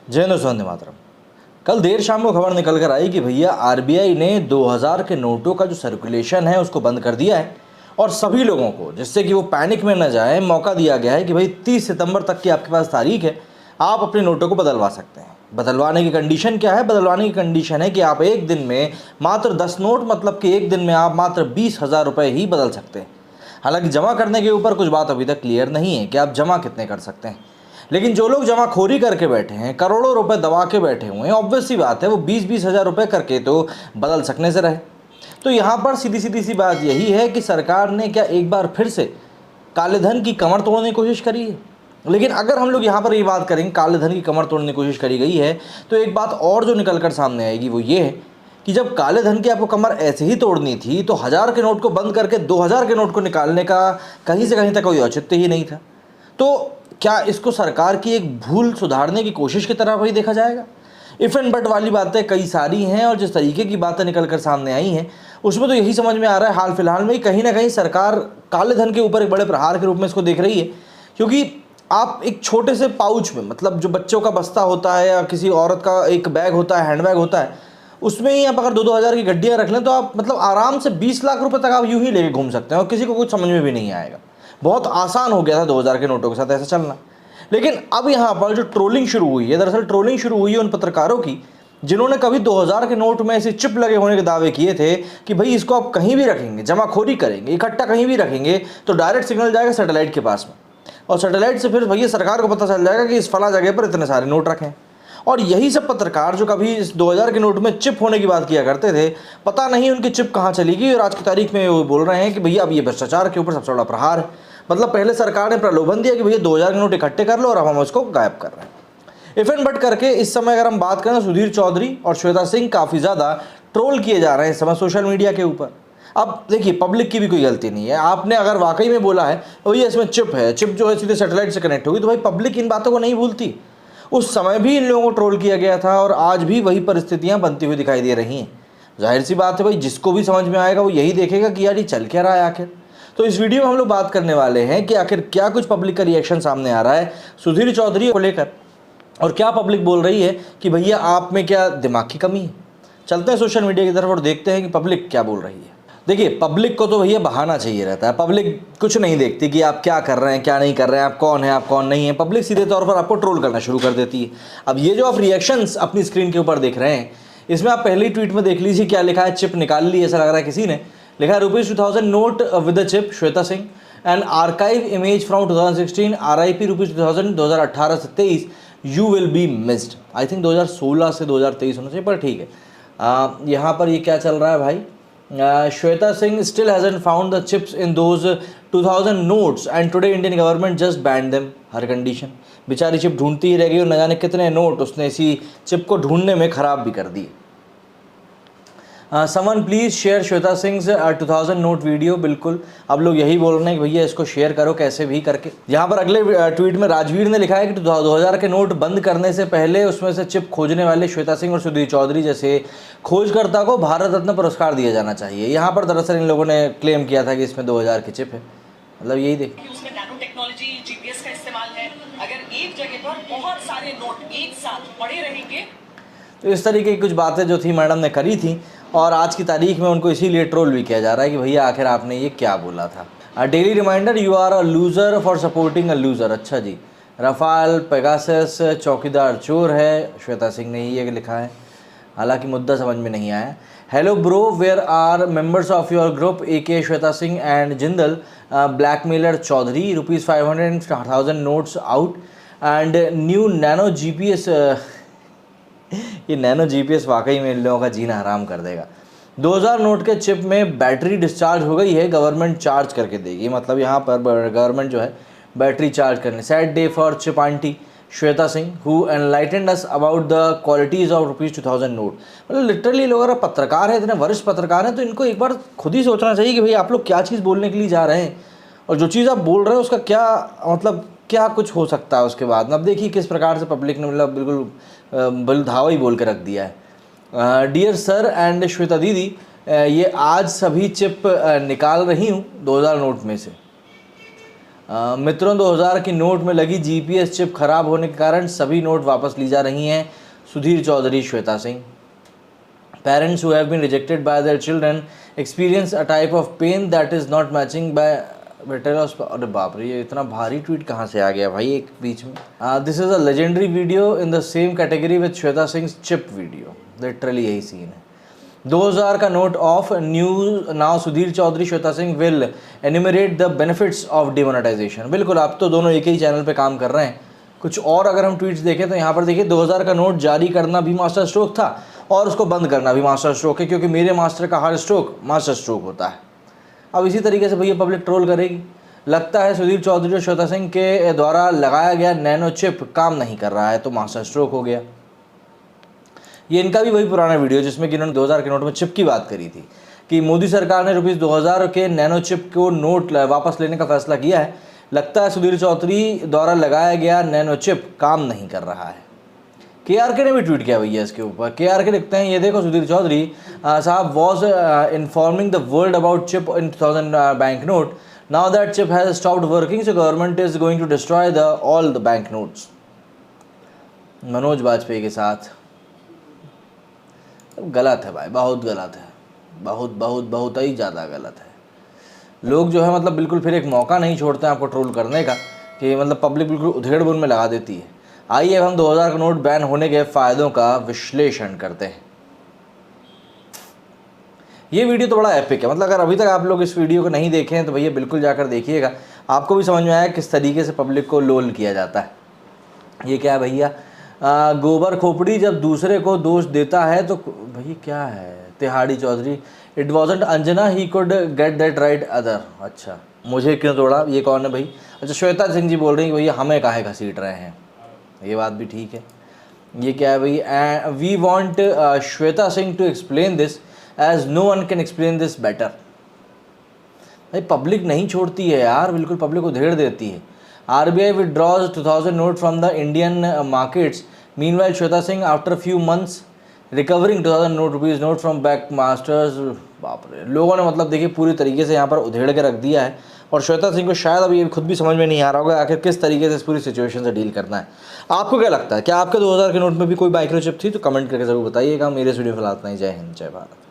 जय हिंद, वंदे मातरम। कल देर शाम को खबर निकल कर आई कि भैया आरबीआई ने 2000 के नोटों का जो सर्कुलेशन है उसको बंद कर दिया है और सभी लोगों को, जिससे कि वो पैनिक में न जाए, मौका दिया गया है कि भाई 30 सितंबर तक की आपके पास तारीख है, आप अपने नोटों को बदलवा सकते हैं। बदलवाने की कंडीशन क्या है? बदलवाने की कंडीशन है कि आप एक दिन में मात्र 10 नोट, मतलब कि एक दिन में आप मात्र 20,000 रुपये ही बदल सकते हैं। हालांकि जमा करने के ऊपर कुछ बात अभी तक क्लियर नहीं है कि आप जमा कितने कर सकते हैं, लेकिन जो लोग जमाखोरी करके बैठे हैं, करोड़ों रुपए दबा के बैठे हुए हैं, ऑब्वियस सी बात है वो 20-20 हज़ार रुपये करके तो बदल सकने से रहे। तो यहाँ पर सीधी सीधी सी बात यही है कि सरकार ने क्या एक बार फिर से काले धन की कमर तोड़ने की कोशिश करी है। लेकिन अगर हम लोग यहाँ पर ये बात करेंगे काले धन की कमर तोड़ने की कोशिश करी गई है, तो एक बात और जो निकल कर सामने आएगी वो ये है कि जब काले धन की आपको कमर ऐसे ही तोड़नी थी तो 1000 के नोट को बंद करके 2000 के नोट को निकालने का कहीं से कहीं तक कोई औचित्य ही नहीं था। तो क्या इसको सरकार की एक भूल सुधारने की कोशिश की तरह वही देखा जाएगा? इफ़ एंड बट वाली बातें कई सारी हैं और जिस तरीके की बातें निकल कर सामने आई हैं उसमें तो यही समझ में आ रहा है हाल फिलहाल में कहीं ना कहीं सरकार काले धन के ऊपर एक बड़े प्रहार के रूप में इसको देख रही है। क्योंकि आप एक छोटे से पाउच में, मतलब जो बच्चों का बस्ता होता है या किसी औरत का एक बैग होता है, हैंड बैग होता है, उसमें ही आप अगर 2-2 हज़ार की गड्डियाँ रख लें तो आप मतलब आराम से 20 लाख रुपए तक आप यूं ही लेके घूम सकते हैं और किसी को कुछ समझ में भी नहीं आएगा। बहुत आसान हो गया था 2000 के नोटों के साथ ऐसा चलना। लेकिन अब यहाँ पर जो ट्रोलिंग शुरू हुई है, दरअसल ट्रोलिंग शुरू हुई है उन पत्रकारों की जिन्होंने कभी 2000 के नोट में ऐसे चिप लगे होने के दावे किए थे कि भाई इसको आप कहीं भी रखेंगे, जमाखोरी करेंगे, इकट्ठा कहीं भी रखेंगे तो डायरेक्ट सिग्नल जाएगा सैटेलाइट के पास में, और सैटेलाइट से फिर भैया सरकार को पता चल जाएगा कि इस फला जगह पर इतने सारे नोट रखें। और यही सब पत्रकार जो कभी इस 2000 के नोट में चिप होने की बात किया करते थे, पता नहीं उनकी चिप कहाँ चली गई और आज की तारीख में वो बोल रहे हैं कि भैया अब ये भ्रष्टाचार के ऊपर सबसे बड़ा प्रहार है। मतलब पहले सरकार ने प्रलोभन दिया कि भैया 2000 के नोट इकट्ठे कर लो और अब हम उसको गायब कर रहे हैं। इफ एंड बट करके इस समय अगर हम बात करें, सुधीर चौधरी और श्वेता सिंह काफ़ी ज़्यादा ट्रोल किए जा रहे हैं इस समय सोशल मीडिया के ऊपर। अब देखिए, पब्लिक की भी कोई गलती नहीं है। आपने अगर वाकई में बोला है तो ये इसमें चिप है, चिप जो है सीधे सैटेलाइट से कनेक्ट होगी, तो भाई पब्लिक इन बातों को नहीं भूलती। उस समय भी इन लोगों को ट्रोल किया गया था और आज भी वही परिस्थितियां बनती हुई दिखाई दे रही हैं। जाहिर सी बात है भाई, जिसको भी समझ में आएगा वो यही देखेगा कि यार ये चल क्या रहा है आखिर। तो इस वीडियो में हम लोग बात करने वाले हैं कि आखिर क्या कुछ पब्लिक का रिएक्शन सामने आ रहा है सुधीर चौधरी को लेकर, और क्या पब्लिक बोल रही है कि भैया आप में क्या दिमाग की कमी है। चलते हैं सोशल मीडिया की तरफ और देखते हैं कि पब्लिक क्या बोल रही है। देखिए, पब्लिक को तो भैया बहाना चाहिए रहता है। पब्लिक कुछ नहीं देखती कि आप क्या कर रहे हैं, क्या नहीं कर रहे हैं, आप कौन है, आप कौन नहीं है। पब्लिक सीधे तौर पर आपको ट्रोल करना शुरू कर देती है। अब ये जो आप रिएक्शंस अपनी स्क्रीन के ऊपर देख रहे हैं, इसमें आप पहली ट्वीट में देख लीजिए क्या लिखा है। चिप निकाल ली ऐसा लग रहा है किसी ने। लिखा है ₹2000 note with the chip Shweta Singh and archive image from 2016 RIP ₹2000 2018 से 23 you will be missed. I think 2016 से 2023 होना चाहिए, पर ठीक है। यहाँ पर ये क्या चल रहा है भाई? Shweta Singh still hasn't found the chips in those 2000 notes and today Indian government just banned them her condition. बेचारी चिप ढूंढती ही रह गई और न जाने कितने नोट उसने इसी चिप को ढूंढने में ख़राब भी कर दिए। Someone please share Shweta Singh 2000 note video. बिल्कुल, अब लोग यही बोल रहे हैं कि भैया इसको शेयर करो कैसे भी करके। यहाँ पर अगले ट्वीट में राजवीर ने लिखा है कि 2000 के नोट बंद करने से पहले उसमें से चिप खोजने वाले श्वेता सिंह और सुधीर चौधरी जैसे खोजकर्ता को भारत रत्न पुरस्कार दिया जाना चाहिए। यहाँ पर दरअसल इन लोगों ने क्लेम किया था कि इसमें 2000 की चिप है। मतलब यही देखिए, उसमें नैनो टेक्नोलॉजी, GPS का इस्तेमाल है। अगर एक जगह पर बहुत सारे नोट एक साथ पड़े रहेंगे, तो इस तरीके की कुछ बातें जो थी मैडम ने करी थी और आज की तारीख में उनको इसीलिए ट्रोल भी किया जा रहा है कि भैया आखिर आपने ये क्या बोला था। Daily reminder, you are a loser for supporting a loser. अच्छा जी, रफाल पेगासस चौकीदार चोर है, श्वेता सिंह ने ही ये लिखा है। हालांकि मुद्दा समझ में नहीं आया। Hello bro, where are members of your group AK Shweta Singh and Jindal blackmailer Chaudhary ₹500,000 notes out and new nano GPS। ये नैनो GPS वाकई में इन लोगों का जीना हराम कर देगा। 2000 नोट के चिप में बैटरी डिस्चार्ज हो गई है, गवर्नमेंट चार्ज करके देगी। मतलब यहाँ पर गवर्नमेंट जो है बैटरी चार्ज करने। Sad day for chip aunty Shweta Singh who enlightened us about the qualities of ₹2000 note. मतलब लिटरली लोग अगर पत्रकार हैं, इतने वरिष्ठ पत्रकार हैं, तो इनको एक बार खुद ही सोचना चाहिए कि भाई आप लोग क्या चीज़ बोलने के लिए जा रहे हैं और जो चीज़ आप बोल रहे हैं उसका क्या मतलब क्या कुछ हो सकता है उसके बाद। अब देखिए किस प्रकार से पब्लिक ने मतलब बिल्कुल धावा ही बोल के रख दिया है। डियर सर एंड श्वेता दीदी, ये आज सभी चिप निकाल रही हूँ 2000 नोट में से। मित्रों 2000 की नोट में लगी GPS चिप खराब होने के कारण सभी नोट वापस ली जा रही हैं। Sudhir Chaudhary, Shweta Singh. Parents who have been rejected by their children experience a type of pain that is not matching by अरे बाप रे, ये इतना भारी ट्वीट कहाँ से आ गया भाई एक बीच में। This is a legendary video in the same category with Shweta Singh chip video. Literally यही सीन है। 2000 का note off new now Sudhir Chaudhary Shweta Singh will enumerate the benefits of demonetisation. बिल्कुल, आप तो दोनों एक ही चैनल पे काम कर रहे हैं। कुछ और अगर हम ट्वीट्स देखें तो यहाँ पर देखिए 2000 का नोट जारी करना भी मास्टर स्ट्रोक था और उसको बंद करना भी मास्टर स्ट्रोक है, क्योंकि मेरे मास्टर का हर स्ट्रोक मास्टर स्ट्रोक होता है। अब इसी तरीके से भैया पब्लिक ट्रोल करेगी। लगता है सुधीर चौधरी और श्वेता सिंह के द्वारा लगाया गया नैनो चिप काम नहीं कर रहा है तो मास्टर स्ट्रोक हो गया। ये इनका भी वही पुराना वीडियो जिसमें कि इन्होंने 2000 के नोट में चिप की बात करी थी कि मोदी सरकार ने रुपीज़ 2000 के नैनो चिप को नोट वापस लेने का फैसला किया है। लगता है सुधीर चौधरी द्वारा लगाया गया नैनो चिप काम नहीं कर रहा है। KRK ने भी ट्वीट किया भैया इसके ऊपर। KRK लिखते हैं, ये देखो सुधीर चौधरी साहब was informing the world about chip in 2000 bank note. Now that chip has stopped working so government is going to destroy the all the bank notes. Manoj Vajpayee के साथ गलत है भाई, बहुत गलत है, बहुत ही ज़्यादा गलत है। लोग जो है मतलब बिल्कुल फिर एक मौका नहीं छोड़ते हैं आपको ट्रोल करने का कि मतलब पब्लिक बिल्कुल उधेड़-बुन में लगा देती है। आइए अब हम 2000 का नोट बैन होने के फ़ायदों का विश्लेषण करते हैं। ये वीडियो तो बड़ा एपिक है, मतलब अगर अभी तक आप लोग इस वीडियो को नहीं देखे हैं तो भैया बिल्कुल जाकर देखिएगा, आपको भी समझ में आया किस तरीके से पब्लिक को लोल किया जाता है। ये क्या है भैया, गोबर खोपड़ी जब दूसरे को दोष देता है तो भैया क्या है। Tihari Chaudhary, it wasn't Anjana he could get that right other. अच्छा, मुझे क्यों तोड़ा, ये कौन है भाई। अच्छा, श्वेता सिंह जी बोल रही हैं भैया हमें काहे घसीट रहे हैं, ये बात भी ठीक है। ये क्या है भाई, we want Shweta Singh to explain this as no one can explain this better. भाई पब्लिक नहीं छोड़ती है यार, बिल्कुल पब्लिक को उधेड़ देती है। RBI withdraws 2000 note from the Indian markets. Meanwhile, Shweta Singh, after a few months, recovering 2000 rupees note from back masters। बाप रे, लोगों ने मतलब देखिए पूरी तरीके से यहाँ पर उधेड़ के रख दिया है और श्वेता सिंह को शायद अभी खुद भी समझ में नहीं आ रहा होगा आखिर किस तरीके से इस पूरी सिचुएशन से डील करना है। आपको क्या लगता है, क्या आपके 2000 के नोट में भी कोई माइक्रोचिप थी? तो कमेंट करके ज़रूर बताइएगा। मेरे इस वीडियो में फिलहाल इतना ही। जय हिंद, जय भारत।